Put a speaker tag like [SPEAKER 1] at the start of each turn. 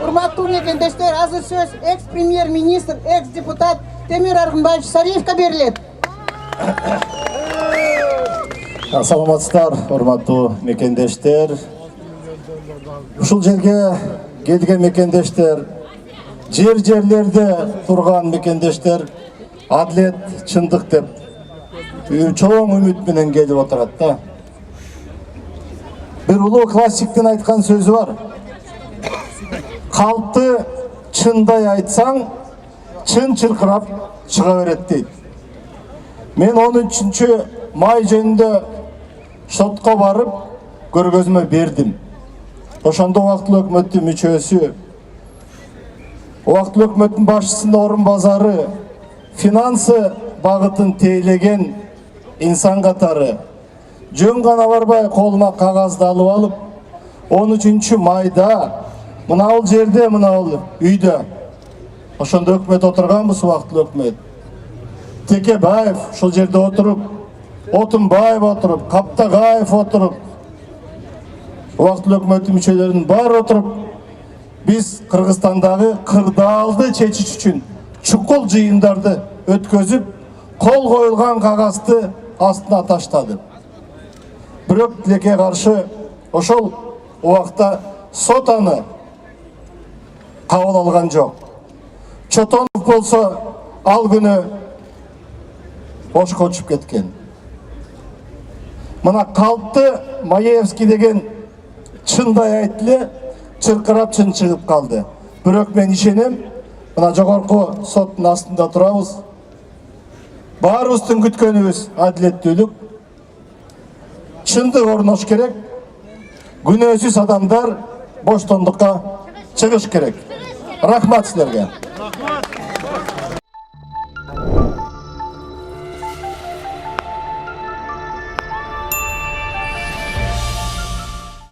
[SPEAKER 1] Урматтуу мекендештер, азыр сөз экс-премьер-министр, экс-депутат Темир Аргынбаевич Сариевке берилет.
[SPEAKER 2] Саламатсыздар, урматтуу мекендештер. Ушул жерге келген мекендештер, жерлерде турган мекендештер адилет, чындык деп чоң үмүт менен келип отурат да. Бир улуу классиктин айткан сөзү бар. Калпты чындай айтсаң, чын чыркырап чыга берет дейт. Мен 13 май жөнүндө сотко барып көргөзмө бердим. Ошондо убактылуу өкмөттүн мүчөсү, убактылуу өкмөттүн башчысынын орун базары, финансы багытын тейлеген инсан катары жөн гана барбай колума кагазды алып алып, 13 майда мынабул жерде, мынабул үйдө, ошондо өкмөт отурганбыз, убактылуу өкмөт. Текебаев ушул жерде отуруп, Отунбаев отуруп, Каптагаев отуруп, убактылуу өкмөттүн мүчөлөрүнүн баары отуруп, биз Кыргызстандагы кырдаалды чечиш үчүн чукул жыйындарды өткөзүп, кол коюлган кагазды астына таштадык. Бирок тилекке каршы ошол убакта сот аны кабыл алган жок. Чотонов болсо ал күнү бошко учуп кеткен. Мына Калпты Маевский деген чындай айтты, чыркырап чын чыгып калды. Бирок мен ишенем, мына жогорку соттун астында турабыз. Баарыбыздын күткөнүбүз адилеттүүлүк, чындык орнош керек, күнөөсүз адамдар боштондукка чыгыш керек. Рахмат силерге.